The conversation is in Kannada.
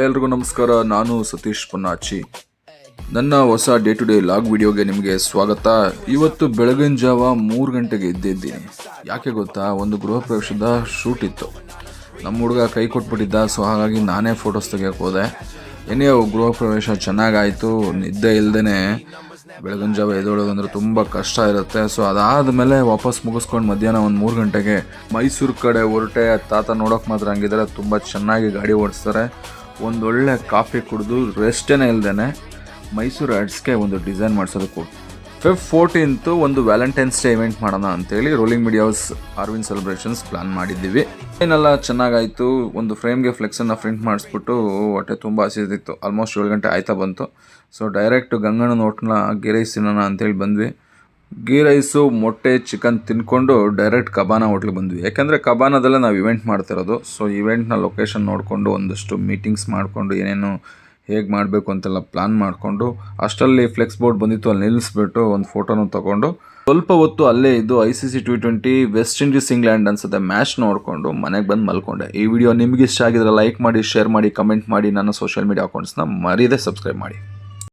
ಎಲ್ರಿಗೂ ನಮಸ್ಕಾರ. ನಾನು ಸತೀಶ್ ಪೊನ್ನಾಚಿ. ನನ್ನ ಹೊಸ ಡೇ ಟು ಡೇ ಲಾಗ್ ವಿಡಿಯೋಗೆ ನಿಮಗೆ ಸ್ವಾಗತ. ಇವತ್ತು ಬೆಳಗಿನ ಜಾವ 3 ಗಂಟೆಗೆ ಎದ್ದಿದ್ದೀನಿ. ಯಾಕೆ ಗೊತ್ತಾ, ಒಂದು ಗೃಹ ಪ್ರವೇಶದ ಶೂಟ್ ಇತ್ತು. ನಮ್ಮ ಹುಡುಗ ಕೈ ಕೊಟ್ಬಿಟ್ಟಿದ್ದ, ಸೊ ಹಾಗಾಗಿ ನಾನೇ ಫೋಟೋಸ್ ತೆಗಿಯೋಕೆ ಹೋದೆ. ಏನೇ ಗೃಹ ಪ್ರವೇಶ ಚೆನ್ನಾಗಾಯಿತು. ನಿದ್ದೆ ಇಲ್ಲದೇ ಬೆಳಗಿನ ಜಾವ ಎದ್ದೋಳೋದಂದ್ರೆ ತುಂಬ ಕಷ್ಟ ಇರುತ್ತೆ. ಸೊ ಅದಾದಮೇಲೆ ವಾಪಸ್ ಮುಗಿಸ್ಕೊಂಡು ಮಧ್ಯಾಹ್ನ ಒಂದು 3 ಗಂಟೆಗೆ ಮೈಸೂರು ಕಡೆ ಹೊರಟೆ. ತಾತ ನೋಡೋಕೆ ಮಾತ್ರ ಹಂಗಿದ್ದಾರೆ, ತುಂಬ ಚೆನ್ನಾಗಿ ಗಾಡಿ ಓಡಿಸ್ತಾರೆ. ಒಂದೊಳ್ಳೆ ಕಾಫಿ ಕುಡಿದು ರೆಸ್ಟೇನೆ ಇಲ್ದೇ ಮೈಸೂರು ಆರ್ಟ್ಸ್ಗೆ ಒಂದು ಡಿಸೈನ್ ಮಾಡಿಸೋದಕ್ಕೆ Feb 14 ಒಂದು ವ್ಯಾಲೆಂಟೈನ್ಸ್ ಡೇ ಇವೆಂಟ್ ಮಾಡೋಣ ಅಂತೇಳಿ rolling medias Arvind celebrations plan ಮಾಡಿದ್ದೀವಿ. ಏನೆಲ್ಲ ಚೆನ್ನಾಗಾಯಿತು. ಒಂದು ಫ್ರೇಮ್ಗೆ ಫ್ಲೆಕ್ಸನ್ನು ಪ್ರಿಂಟ್ ಮಾಡಿಸ್ಬಿಟ್ಟು ಹೊಟ್ಟೆ ತುಂಬ ಹಸಿದಿತ್ತು. ಆಲ್ಮೋಸ್ಟ್ 7 ಗಂಟೆ ಆಯ್ತಾ ಬಂತು. ಸೊ ಡೈರೆಕ್ಟ್ ಗಂಗಣ್ಣನ ಹೋಟ್ಲ ಗೀ ರೈಸ್ ತಿನ್ನೋಣ ಅಂತೇಳಿ ಬಂದ್ವಿ. ಗೀ ರೈಸು, ಮೊಟ್ಟೆ, ಚಿಕನ್ ತಿನ್ಕೊಂಡು ಡೈರೆಕ್ಟ್ ಕಬಾನ ಹೋಟ್ಲಿಗೆ ಬಂದ್ವಿ. ಯಾಕೆಂದರೆ ಕಬಾನದಲ್ಲೇ ನಾವು ಇವೆಂಟ್ ಮಾಡ್ತಿರೋದು. ಸೊ ಇವೆಂಟ್ನ ಲೊಕೇಶನ್ ನೋಡಿಕೊಂಡು ಒಂದಷ್ಟು ಮೀಟಿಂಗ್ಸ್ ಮಾಡಿಕೊಂಡು ಏನೇನು ಹೇಗೆ ಮಾಡಬೇಕು ಅಂತೆಲ್ಲ ಪ್ಲಾನ್ ಮಾಡಿಕೊಂಡು ಅಷ್ಟರಲ್ಲಿ ಫ್ಲೆಕ್ಸ್ ಬೋರ್ಡ್ ಬಂದಿತ್ತು, ಅಲ್ಲಿ ನಿಲ್ಲಿಸ್ಬಿಟ್ಟು ಒಂದು ಫೋಟೋನು ತೊಗೊಂಡು ಸ್ವಲ್ಪ ಹೊತ್ತು ಅಲ್ಲೇ ಇದ್ದು ICC T20 West Indies England ಅನ್ಸುತ್ತೆ ಮ್ಯಾಚ್ ನೋಡಿಕೊಂಡು ಮನೆಗೆ ಬಂದು ಮಲ್ಕೊಂಡೆ. ಈ ವಿಡಿಯೋ ನಿಮಗೆ ಇಷ್ಟ ಆಗಿದ್ರೆ ಲೈಕ್ ಮಾಡಿ, ಶೇರ್ ಮಾಡಿ, ಕಮೆಂಟ್ ಮಾಡಿ. ನನ್ನ ಸೋಷಿಯಲ್ ಮೀಡಿಯಾ ಅಕೌಂಟ್ಸ್ನ ಮರೀದೆ ಸಬ್ಸ್ಕ್ರೈಬ್ ಮಾಡಿ.